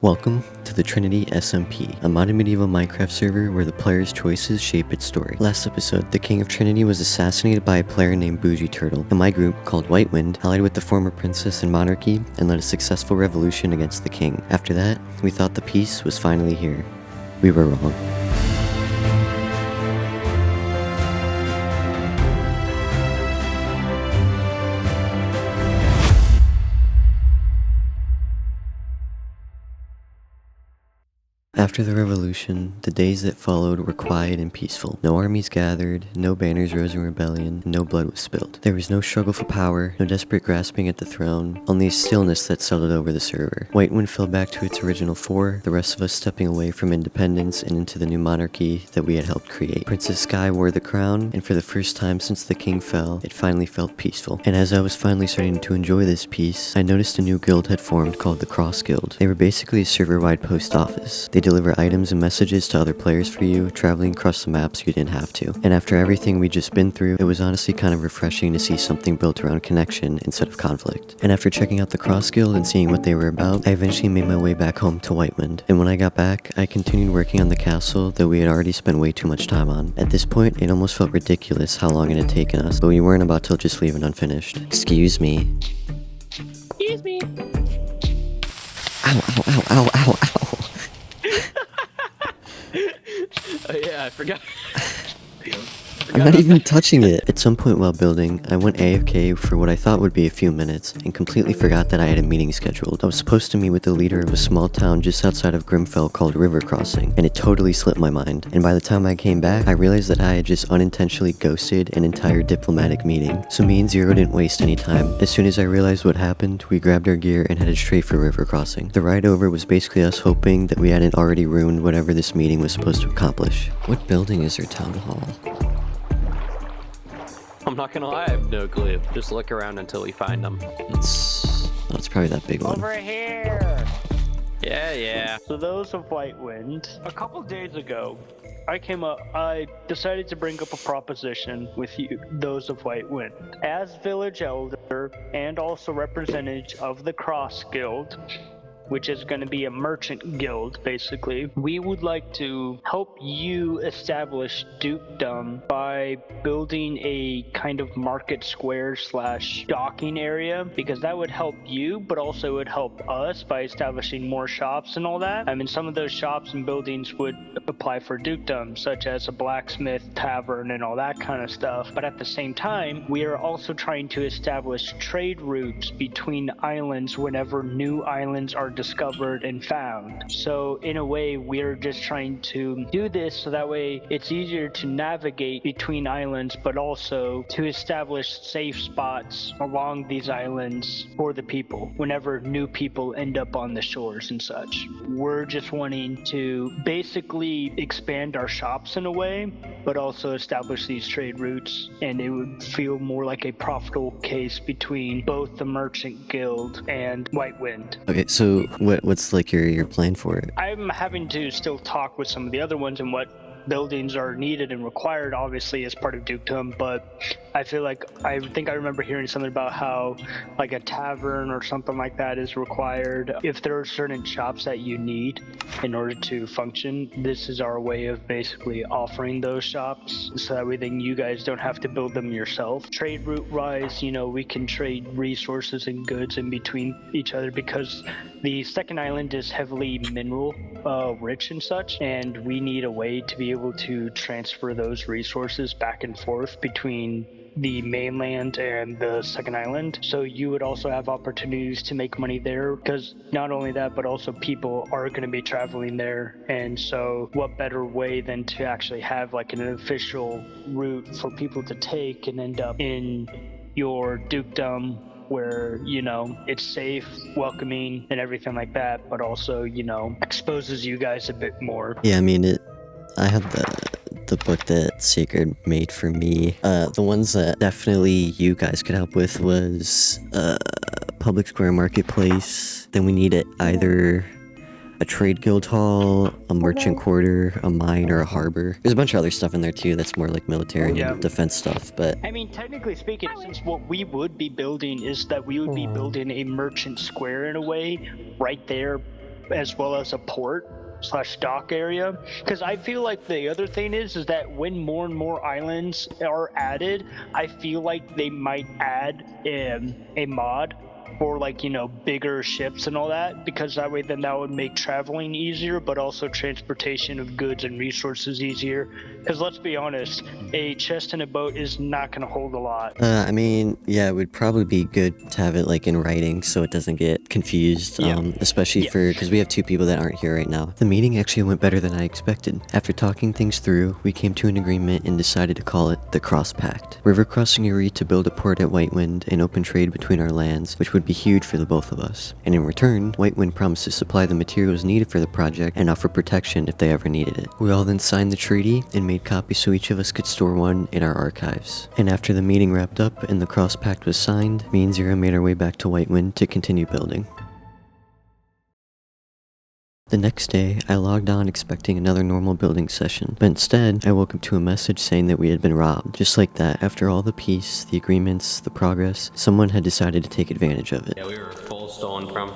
Welcome to the Trinity SMP, a modern medieval Minecraft server where the player's choices shape its story. Last episode, the King of Trinity was assassinated by a player named Bougie Turtle, and my group, called White Wind, allied with the former princess and monarchy and led a successful revolution against the king. After that, we thought the peace was finally here. We were wrong. After the revolution, the days that followed were quiet and peaceful. No armies gathered, no banners rose in rebellion, and no blood was spilled. There was no struggle for power, no desperate grasping at the throne, only a stillness that settled over the server. Whitewind fell back to its original four, the rest of us stepping away from independence and into the new monarchy that we had helped create. Princess Sky wore the crown, and for the first time since the king fell, it finally felt peaceful. And as I was finally starting to enjoy this peace, I noticed a new guild had formed called the Cross Guild. They were basically a server-wide post office. They deliver items and messages to other players for you, traveling across the maps you didn't have to. And after everything we'd just been through, it was honestly kind of refreshing to see something built around connection instead of conflict. And after checking out the Cross Guild and seeing what they were about, I eventually made my way back home to Whitewind. And when I got back, I continued working on the castle that we had already spent way too much time on. At this point, it almost felt ridiculous how long it had taken us, but we weren't about to just leave it unfinished. Excuse me. Excuse me. Ow, ow, ow, ow, ow, ow. Oh yeah, I forgot. I'm not even touching it. At some point while building, I went AFK for what I thought would be a few minutes and completely forgot that I had a meeting scheduled. I was supposed to meet with the leader of a small town just outside of Grimfell called River Crossing, and it totally slipped my mind. And by the time I came back, I realized that I had just unintentionally ghosted an entire diplomatic meeting. So me and Zero didn't waste any time. As soon as I realized what happened, we grabbed our gear and headed straight for River Crossing. The ride over was basically us hoping that we hadn't already ruined whatever this meeting was supposed to accomplish. What building is our town hall? I'm not gonna lie, I have no clue. Just look around until we find them. It's probably that big one. Over here! Yeah. So those of Whitewind, a couple days ago, I decided to bring up a proposition with you, those of Whitewind. As village elder and also representative of the Cross Guild, which is going to be a merchant guild, basically. We would like to help you establish dukedom by building a kind of market square / docking area, because that would help you, but also would help us by establishing more shops and all that. I mean, some of those shops and buildings would apply for dukedom, such as a blacksmith, tavern, and all that kind of stuff. But at the same time, we are also trying to establish trade routes between islands whenever new islands are discovered and found. So in a way, we're just trying to do this so that way it's easier to navigate between islands, but also to establish safe spots along these islands for the people whenever new people end up on the shores and such. We're just wanting to basically expand our shops in a way, but also establish these trade routes, and it would feel more like a profitable case between both the Merchant Guild and Whitewind. Okay, so what's like your plan for it? I'm having to still talk with some of the other ones and what buildings are needed and required, obviously, as part of dukedom, but I feel like I remember hearing something about how like a tavern or something like that is required. If there are certain shops that you need in order to function, this is our way of basically offering those shops, so that way then you guys don't have to build them yourself. Trade route wise, we can trade resources and goods in between each other, because the second island is heavily mineral rich and such, and we need a way to be able to transfer those resources back and forth between the mainland and the second island. So you would also have opportunities to make money there, because not only that, but also people are going to be traveling there. And so what better way than to actually have like an official route for people to take and end up in your dukedom, where it's safe, welcoming, and everything like that, but also exposes you guys a bit more. Yeah, I mean I have the book that Sacred made for me. The ones that definitely you guys could help with was public square marketplace. Then we needed either a trade guild hall, a merchant quarter, a mine, or a harbor. There's a bunch of other stuff in there too that's more like military and defense stuff, but I mean, technically speaking, since what we would be building is that we would be building a merchant square in a way right there as well as a port slash dock area. Because I feel like the other thing is that when more and more islands are added, I feel like they might add a mod for, like, you know, bigger ships and all that, because that way then that would make traveling easier, but also transportation of goods and resources easier. Because let's be honest, a chest in a boat is not going to hold a lot. I mean, yeah, it would probably be good to have it like in writing so it doesn't get confused, especially because we have two people that aren't here right now. The meeting actually went better than I expected. After talking things through, we came to an agreement and decided to call it the Cross Pact. River Crossing agreed to build a port at Whitewind and open trade between our lands, which would be huge for the both of us. And in return, Whitewind promised to supply the materials needed for the project and offer protection if they ever needed it. We all then signed the treaty and made copies so each of us could store one in our archives. And after the meeting wrapped up and the Cross Pact was signed, me and Zero made our way back to Whitewind to continue building. The next day, I logged on expecting another normal building session, but instead, I woke up to a message saying that we had been robbed. Just like that, after all the peace, the agreements, the progress, someone had decided to take advantage of it. Yeah, we were full stolen from.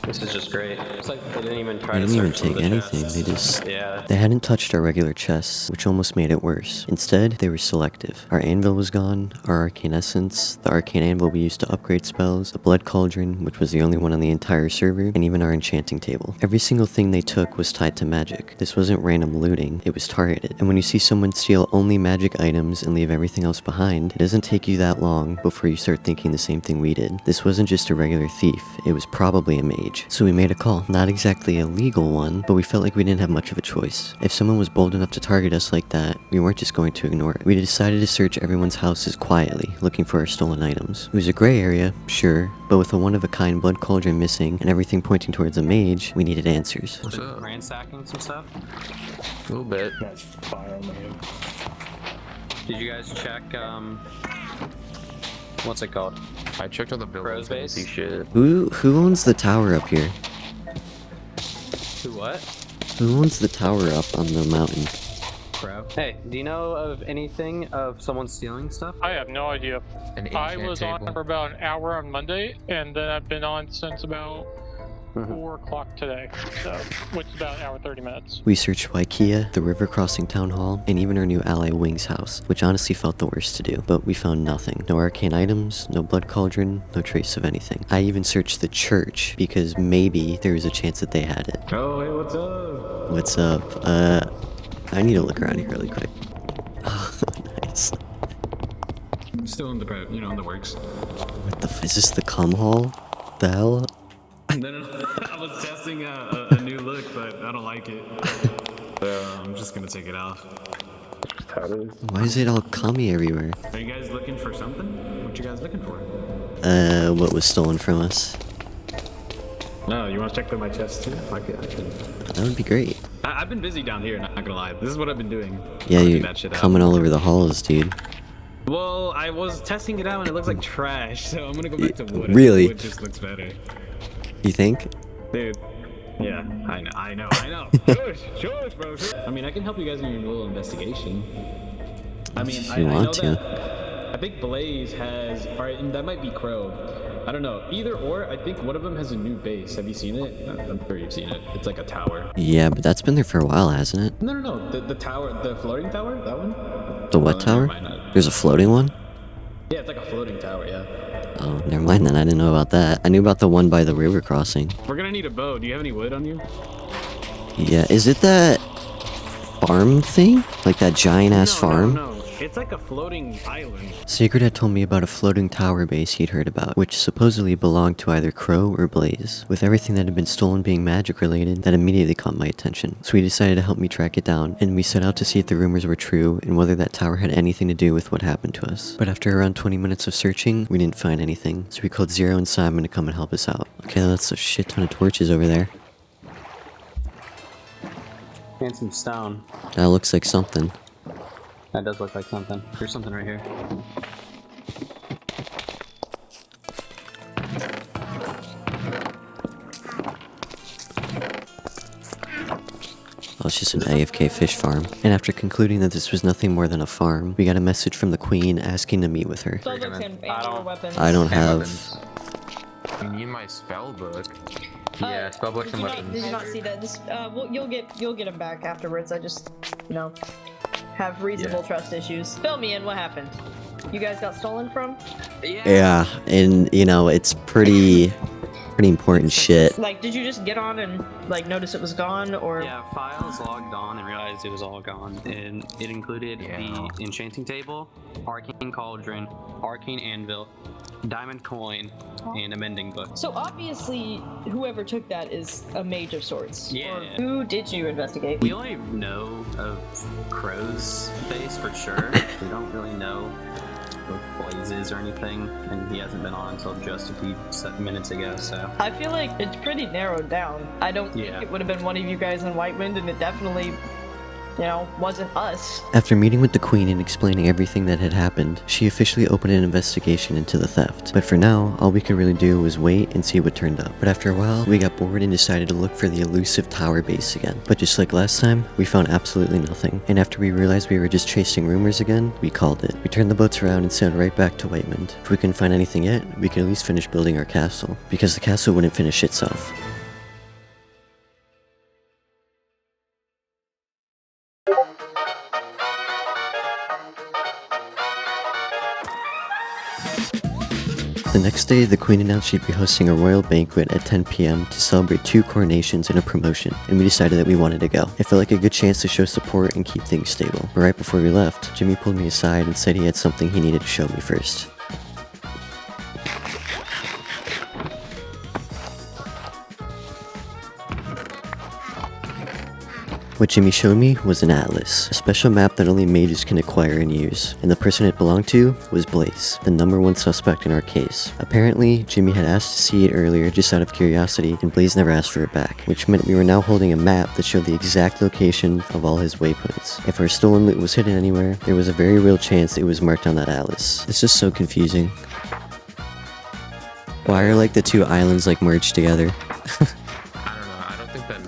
This is just great. It's like they didn't even try They to didn't even search some of take the anything, chests. they hadn't touched our regular chests, which almost made it worse. Instead, they were selective. Our anvil was gone, our arcane essence, the arcane anvil we used to upgrade spells, the blood cauldron, which was the only one on the entire server, and even our enchanting table. Every single thing they took was tied to magic. This wasn't random looting, it was targeted. And when you see someone steal only magic items and leave everything else behind, it doesn't take you that long before you start thinking the same thing we did. This wasn't just a regular thief, it was probably a mage. So we made a call. Not exactly a legal one, but we felt like we didn't have much of a choice. If someone was bold enough to target us like that, we weren't just going to ignore it. We decided to search everyone's houses quietly, looking for our stolen items. It was a gray area, sure, but with a one-of-a-kind blood cauldron missing and everything pointing towards a mage, we needed answers. What's up? Ransacking some stuff? A little bit. That's fire, man. Did you guys check, what's it called? I checked on the buildings. Crow's I didn't base? see shit. Who owns the tower up here? Who what? Who owns the tower up on the mountain? Crow. Hey, do you know of anything of someone stealing stuff? I have no idea. An I enchant was table. on for about an hour on Monday, and then I've been on since about 4 o'clock today, so which is about an hour 30 minutes. We searched Waikia, the River Crossing Town Hall, and even our new ally Wing's house, which honestly felt the worst to do, but we found nothing. No arcane items, no blood cauldron, no trace of anything. I even searched the church, because maybe there was a chance that they had it. Oh, hey, what's up? What's up? I need to look around here really quick. Oh, nice. Still in the prep, you know, in the works. What the is this the cum hall? The hell? No. I was testing a new look, but I don't like it. So I'm just gonna take it off. Why is it all cummy everywhere? Are you guys looking for something? What you guys looking for? What was stolen from us? No, you want to check through my chest too? I can. That would be great. I've been busy down here, not gonna lie. This is what I've been doing. Yeah, Working you're that shit out. coming all over the halls, dude. Well, I was testing it out and it looks like trash, so I'm gonna go back to wood. Really? Wood just looks better. You think? Dude. Yeah, I know. Shush, bro. I mean, I can help you guys in your little investigation. I mean, If I you know want to. that I think Blaze has, alright, and that might be Crow. I don't know. Either or, I think one of them has a new base. Have you seen it? I'm sure you've seen it. It's like a tower. Yeah, but that's been there for a while, hasn't it? No. The tower, the floating tower? That one? The what Oh, tower? never mind. There's a floating one? Yeah, it's like a floating tower, yeah. Oh, never mind then. I didn't know about that. I knew about the one by the river crossing. We're gonna need a bow. Do you have any wood on you? Yeah, is it that farm thing? Like that giant ass farm? No. It's like a floating island. Sacred had told me about a floating tower base he'd heard about, which supposedly belonged to either Crow or Blaze. With everything that had been stolen being magic related, that immediately caught my attention. So he decided to help me track it down, and we set out to see if the rumors were true and whether that tower had anything to do with what happened to us. But after around 20 minutes of searching, we didn't find anything, so we called Zero and Simon to come and help us out. Okay, that's a shit ton of torches over there. And some stone. That looks like something. That does look like something. There's something right here. Oh, it's just an AFK fish farm. And after concluding that this was nothing more than a farm, we got a message from the queen asking to meet with her. Spellbooks and more weapons. I don't have... You need my spell book. Yeah, spellbooks and Did weapons. you not see that? This, you'll get him back afterwards. I just, have reasonable trust issues. Fill me in. What happened? You guys got stolen from? Yeah, and it's pretty important shit. Like, did you just get on and notice it was gone, or? Yeah, files logged on and realized it was all gone, and it included the enchanting table, arcane cauldron, arcane anvil, diamond coin, and a mending book. So obviously, whoever took that is a mage of sorts. Yeah. Or who did you investigate? We only know of Crow's face for sure. We don't really know of Blazes or anything, and he hasn't been on until just a few minutes ago, so. I feel like it's pretty narrowed down. I don't think it would have been one of you guys in Whitewind, and it definitely, wasn't us. After meeting with the queen and explaining everything that had happened, she officially opened an investigation into the theft. But for now, all we could really do was wait and see what turned up. But after a while, we got bored and decided to look for the elusive tower base again. But just like last time, we found absolutely nothing. And after we realized we were just chasing rumors again, we called it. We turned the boats around and sailed right back to Whitewind. If we couldn't find anything yet, we could at least finish building our castle, because the castle wouldn't finish itself. The next day, the queen announced she'd be hosting a royal banquet at 10 p.m. to celebrate 2 coronations and a promotion, and we decided that we wanted to go. It felt like a good chance to show support and keep things stable. But right before we left, Jimmy pulled me aside and said he had something he needed to show me first. What Jimmy showed me was an atlas, a special map that only mages can acquire and use, and the person it belonged to was Blaze, the #1 suspect in our case. Apparently, Jimmy had asked to see it earlier just out of curiosity, and Blaze never asked for it back, which meant we were now holding a map that showed the exact location of all his waypoints. If our stolen loot was hidden anywhere, there was a very real chance it was marked on that atlas. It's just so confusing. Why are the 2 islands merged together? I don't know. I don't think that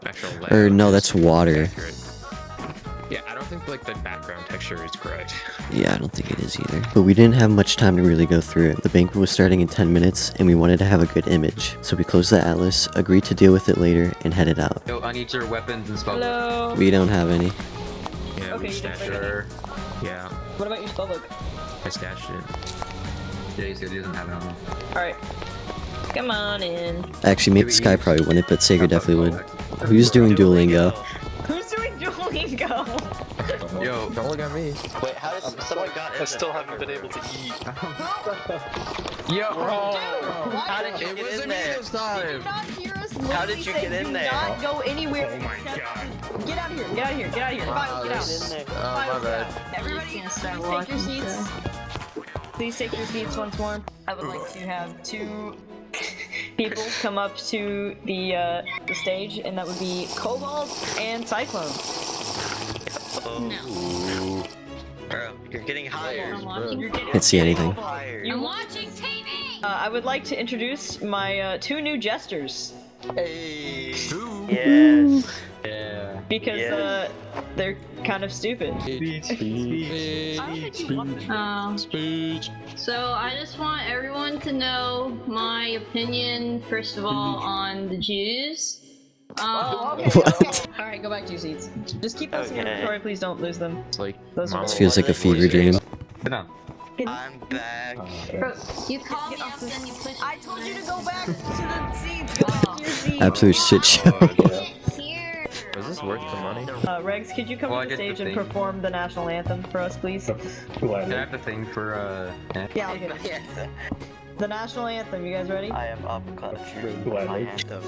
actual layout Or no, is that's water. accurate. Yeah, I don't think the background texture is correct. Yeah, I don't think it is either. But we didn't have much time to really go through it. The banquet was starting in 10 minutes, and we wanted to have a good image. So we closed the atlas, agreed to deal with it later, and headed out. Yo, I need your weapons and spellbooks. Hello. We don't have any. Yeah, Okay, we you stashed didn't it. Yeah, What about your spellbook? I stashed it. Yeah, he said he doesn't have it on him. Alright. Come on in. Actually, maybe Sky probably wouldn't, but Sager definitely would. Who's doing Duolingo? Who's doing Duolingo? Yo, Don't look at me. Wait, how does someone got in I still haven't been able to eat. yo, How did you get in there? How did you get in there? Do not go anywhere. Oh my except- god. Get out of here. Get out of here. Get out of here. Files, get out. Get in there. Oh, my Files, get bad. out. Everybody, please take your seats. Please take your seats once more. I would like to have 2 people come up to the stage, and that would be Cobalt and Cyclone. Oh. Bro, you're getting hired. You're getting Can't see anything. Hired. I'm watching TV. I would like to introduce my 2 new jesters Hey. Yes. yeah. because Yes. they're kind of stupid. So I just want everyone to know my opinion, first of all, on the Jews. What? Alright, go back to your seats. Just keep those in your Okay. inventory, please don't lose them. It's like Those are- Mama This feels like a fever dream. Sit down. I'm back. You called me up and you pushed I told you to go back to the seats. Go back to your seats. Absolute shit show. here. Was this worth the money? Rex, could you come Well, I to the get the stage and thing. perform the national anthem for us, please? Can I have the thing for, Yeah, I'll get it. Yes. The national anthem, you guys ready? I am up country. My anthem.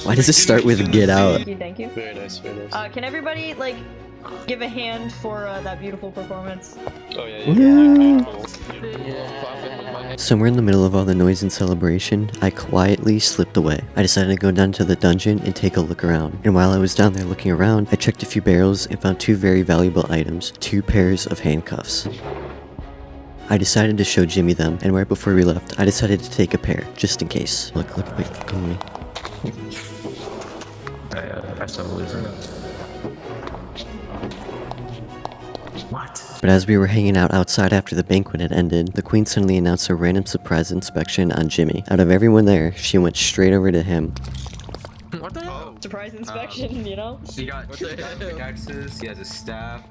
Why does it start with get out? Thank you, thank you. Very nice, very nice. Can everybody, give a hand for that beautiful performance? Oh yeah. Somewhere in the middle of all the noise and celebration, I quietly slipped away. I decided to go down to the dungeon and take a look around. And while I was down there looking around, I checked a few barrels and found 2 very valuable items, 2 pairs of handcuffs. I decided to show Jimmy them, and right before we left, I decided to take a pair, just in case. Look at me. I started losing it. What? But as we were hanging out outside after the banquet had ended, the queen suddenly announced a random surprise inspection on Jimmy. Out of everyone there, she went straight over to him. What the hell? Surprise inspection, you know? He got pickaxes, he has a staff,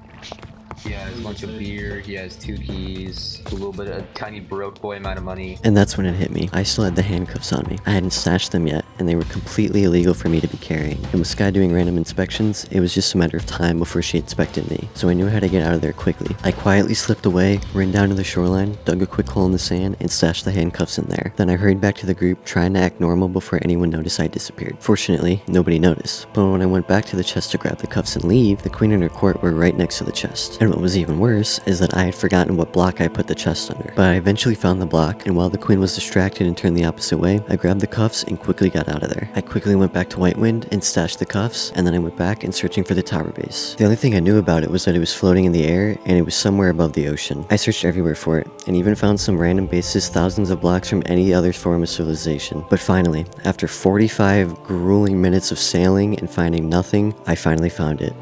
he has a bunch of beer, he has 2 keys, a little bit of a tiny broke boy amount of money. And that's when it hit me. I still had the handcuffs on me. I hadn't stashed them yet, and they were completely illegal for me to be carrying. And with Sky doing random inspections, it was just a matter of time before she inspected me, so I knew how to get out of there quickly. I quietly slipped away, ran down to the shoreline, dug a quick hole in the sand, and stashed the handcuffs in there. Then I hurried back to the group, trying to act normal before anyone noticed I disappeared. Fortunately, nobody noticed. But when I went back to the chest to grab the cuffs and leave, the queen and her court were right next to the chest. And what was even worse is that I had forgotten what block I put the chest under. But I eventually found the block, and while the queen was distracted and turned the opposite way, I grabbed the cuffs and quickly got out of there. I quickly went back to White Wind and stashed the cuffs, and then I went back and searching for the tower base. The only thing I knew about it was that it was floating in the air, and it was somewhere above the ocean. I searched everywhere for it, and even found some random bases thousands of blocks from any other form of civilization. But finally, after 45 grueling minutes of sailing and finding nothing, I finally found it.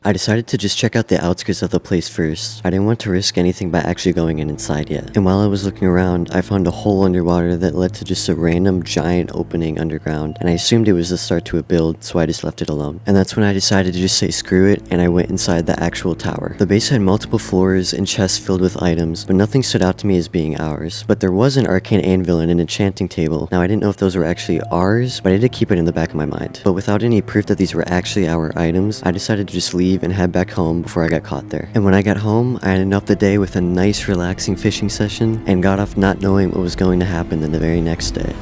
I decided to just check out the outskirts of the place first. I didn't want to risk anything by actually going inside yet. And while I was looking around, I found a hole underwater that led to just a random giant opening underground, and I assumed it was the start to a build, so I just left it alone. And that's when I decided to just say screw it, and I went inside the actual tower. The base had multiple floors and chests filled with items, but nothing stood out to me as being ours. But there was an arcane anvil and an enchanting table. Now I didn't know if those were actually ours, but I did keep it in the back of my mind. But without any proof that these were actually our items, I decided to just leave and head back home before I got caught there. And when I got home, I ended off the day with a nice relaxing fishing session and got off not knowing what was going to happen the very next day.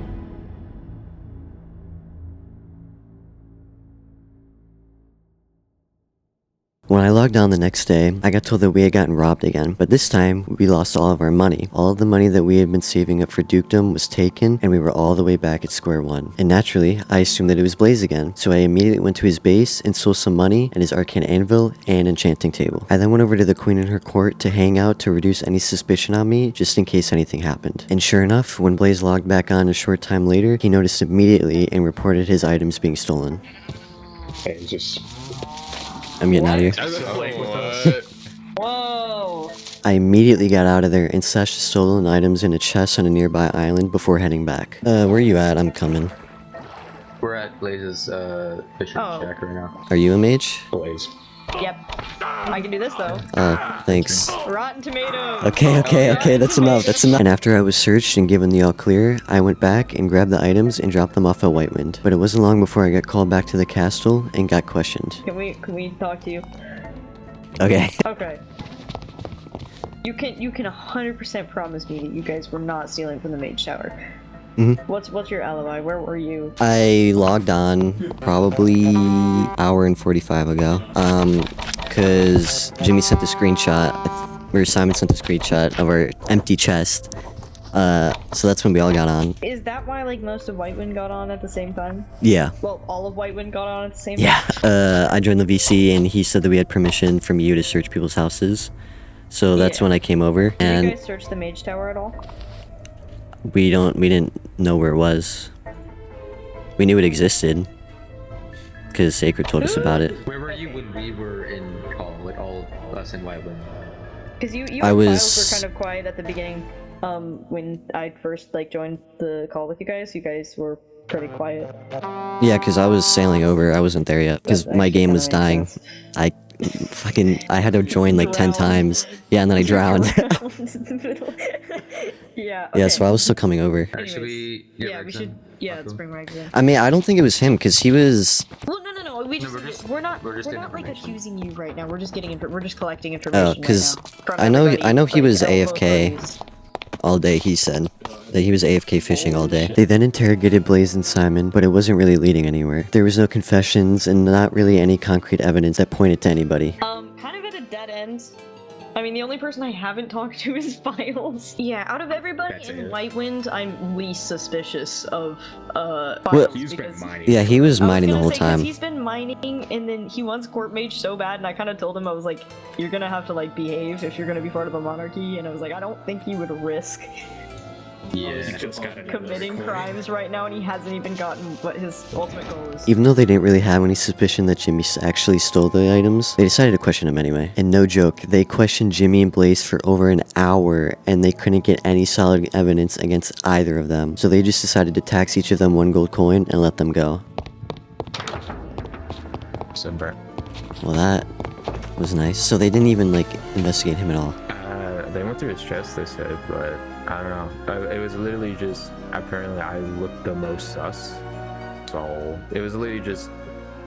When I logged on the next day, I got told that we had gotten robbed again, but this time, we lost all of our money. All of the money that we had been saving up for dukedom was taken, and we were all the way back at square one. And naturally, I assumed that it was Blaze again, so I immediately went to his base and stole some money and his arcane anvil and enchanting table. I then went over to the queen and her court to hang out to reduce any suspicion on me, just in case anything happened. And sure enough, when Blaze logged back on a short time later, he noticed immediately and reported his items being stolen. Hey, just... I'm getting out of here. Whoa! I immediately got out of there and stashed the stolen items in a chest on a nearby island before heading back. Where are you at? I'm coming. We're at Blaze's fisherman shack right now. Are you a mage? Blaze. Yep. I can do this though. Thanks. Rotten tomatoes! Okay, that's enough, And after I was searched and given the all clear, I went back and grabbed the items and dropped them off at White Wind. But it wasn't long before I got called back to the castle and got questioned. Can we talk to you? Okay. Okay. You can 100% promise me that you guys were not stealing from the mage tower. Mm-hmm. What's your alibi? Where were you? I logged on probably hour and 45 ago. Cause Jimmy sent a screenshot, or Simon sent a screenshot of our empty chest. So that's when we all got on. Is that why like most of White Wind got on at the same time? Yeah. Well, all of White Wind got on at the same time? Yeah. I joined the VC and he said that we had permission from you to search people's houses. So that's when I came over. And did you guys search the mage tower at all? we didn't know where it was. We knew it existed. Because Sacred told us about it. Where were you when we were in call with all of us in White Wind? Because you and Files were kind of quiet at the beginning. When I first like joined the call with you guys were pretty quiet. Yeah, because I was sailing over. I wasn't there yet. Because my game was dying. I had to join like 10 times. Yeah, and then I drowned. Yeah. Yeah, so I was still coming over. Should we? Yeah, let's bring Rex in. I mean, I don't think it was him because he was. Well, no. We're not like accusing you right now. We're just collecting information. Oh, because I know he was AFK all day. He said that he was AFK fishing all day. They then interrogated Blaze and Simon, but it wasn't really leading anywhere. There was no confessions and not really any concrete evidence that pointed to anybody. Kind of at a dead end. I mean, the only person I haven't talked to is Files. Yeah, out of everybody in White Wind, I'm least suspicious of Files. Well, he was mining the whole time. He's been mining, and then he wants court mage so bad, and I kind of told him, I was like, you're gonna have to like behave if you're gonna be part of the monarchy, and I was like, I don't think he would risk committing crimes right now, and he hasn't even gotten what his ultimate goal is. Even though they didn't really have any suspicion that Jimmy actually stole the items, they decided to question him anyway. And no joke, they questioned Jimmy and Blaze for over an hour, and they couldn't get any solid evidence against either of them. So they just decided to tax each of them 1 gold coin and let them go. Well, that was nice. So they didn't even like investigate him at all. They went through his chest, they said, but I don't know. It was literally just, apparently I looked the most sus. So it was literally just,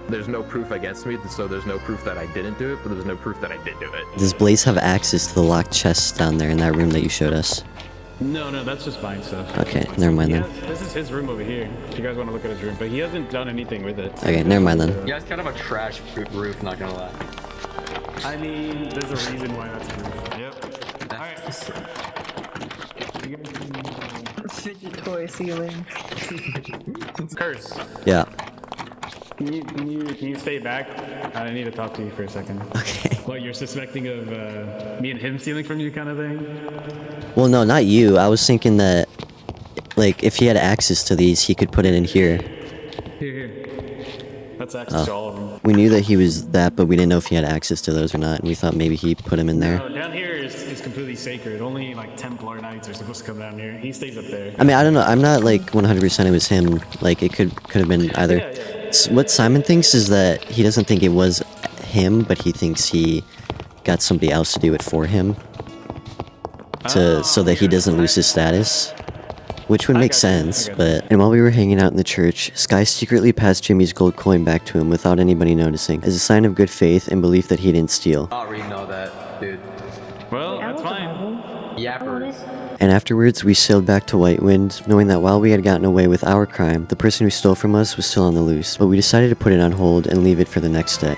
there's no proof against me, so there's no proof that I didn't do it, but there's no proof that I did do it. Does Blaze have access to the locked chests down there in that room that you showed us? No, that's just mine stuff. Okay, never mind then. This is his room over here, if you guys want to look at his room, but he hasn't done anything with it. Okay, never mind then. Yeah, it's kind of a trash roof, not gonna lie. I mean, there's a reason why that's a roof. Yep. Alright. Fidget toy ceiling. Curse. Yeah. Can you stay back? I need to talk to you for a second. Okay. What, you're suspecting of me and him stealing from you kind of thing? Well, no, not you. I was thinking that, like, if he had access to these, he could put it in here. Here. That's access to all of them. We knew that he was that, but we didn't know if he had access to those or not, and we thought maybe he put him in there. No, down here is completely sacred. Only, like, Templar Knights are supposed to come down here. He stays up there. I mean, I don't know. I'm not, like, 100% it was him. Like, it could have been either. Yeah. What Simon thinks is that he doesn't think it was him, but he thinks he got somebody else to do it for him. So that he doesn't lose his status. Which would make sense, but... And while we were hanging out in the church, Sky secretly passed Jimmy's gold coin back to him without anybody noticing, as a sign of good faith and belief that he didn't steal. I already know that, dude. Well, that's fine. Yapper. And afterwards, we sailed back to Whitewind, knowing that while we had gotten away with our crime, the person who stole from us was still on the loose, but we decided to put it on hold and leave it for the next day.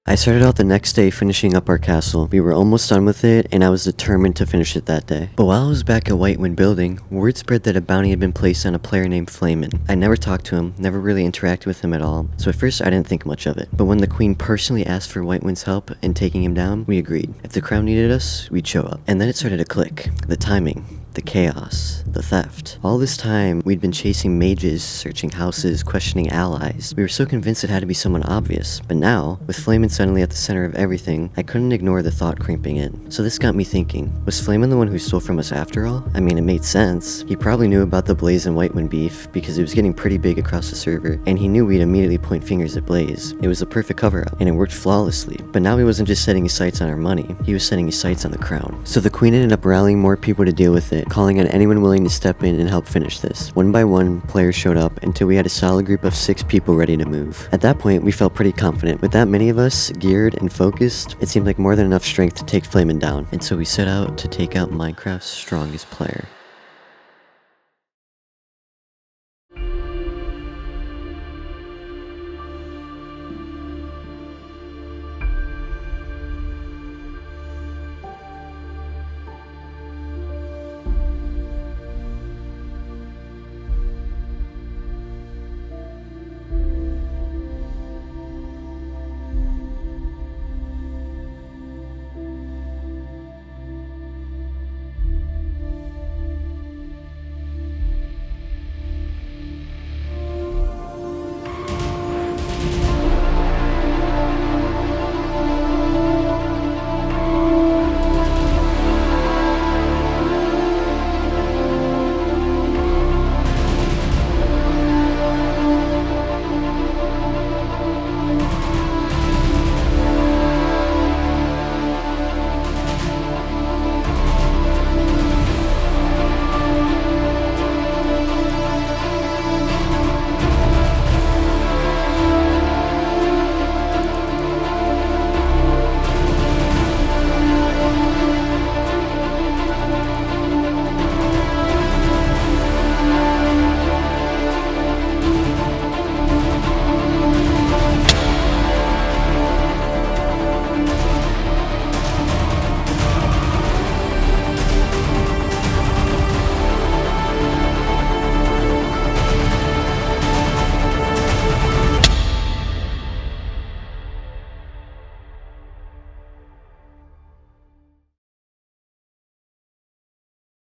I started out the next day finishing up our castle. We were almost done with it, and I was determined to finish it that day. But while I was back at Whitewind building, word spread that a bounty had been placed on a player named Flamin. I never talked to him, never really interacted with him at all, so at first I didn't think much of it. But when the queen personally asked for Whitewind's help in taking him down, we agreed. If the crown needed us, we'd show up. And then it started to click. The timing. The chaos, the theft. All this time, we'd been chasing mages, searching houses, questioning allies. We were so convinced it had to be someone obvious, but now, with Flamin suddenly at the center of everything, I couldn't ignore the thought creeping in. So this got me thinking, was Flamin the one who stole from us after all? I mean, it made sense. He probably knew about the Blaze and Whitewind beef, because it was getting pretty big across the server, and he knew we'd immediately point fingers at Blaze. It was a perfect cover-up, and it worked flawlessly. But now he wasn't just setting his sights on our money, he was setting his sights on the crown. So the queen ended up rallying more people to deal with it, calling on anyone willing to step in and help finish this. One by one, players showed up until we had a solid group of 6 people ready to move. At that point, we felt pretty confident. With that many of us geared and focused, it seemed like more than enough strength to take Flamin down. And so we set out to take out Minecraft's strongest player.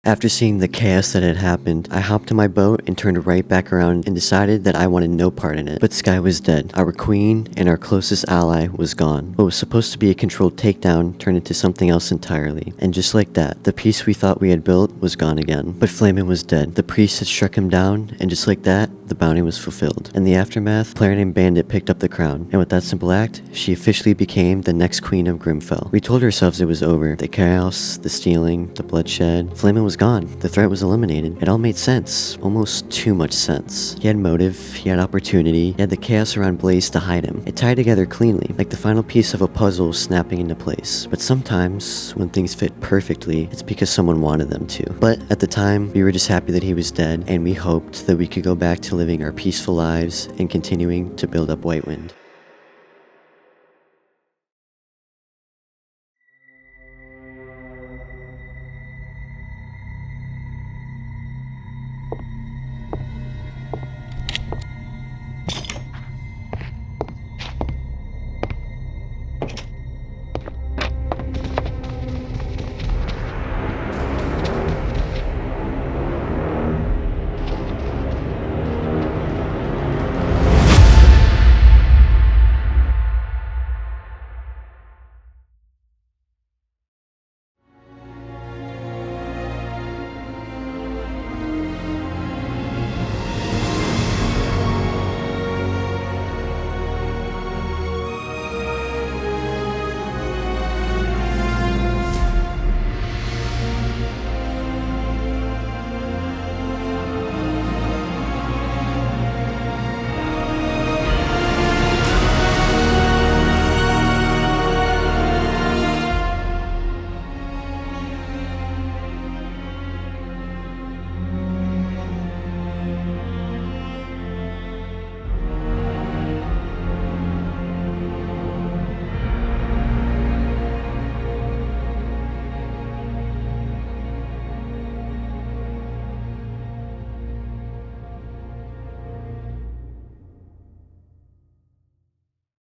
After seeing the chaos that had happened, I hopped in my boat and turned right back around and decided that I wanted no part in it. But Sky was dead. Our queen and our closest ally was gone. What was supposed to be a controlled takedown turned into something else entirely. And just like that, the peace we thought we had built was gone again. But Flamin was dead. The priest had struck him down, and just like that, the bounty was fulfilled. In the aftermath, player named Bandit picked up the crown, and with that simple act, she officially became the next queen of Grimfell. We told ourselves it was over. The chaos, the stealing, the bloodshed. Flamin was gone. The threat was eliminated. It all made sense. Almost too much sense. He had motive, he had opportunity, he had the chaos around Blaze to hide him. It tied together cleanly, like the final piece of a puzzle snapping into place. But sometimes, when things fit perfectly, it's because someone wanted them to. But at the time, we were just happy that he was dead, and we hoped that we could go back to living our peaceful lives and continuing to build up Whitewind.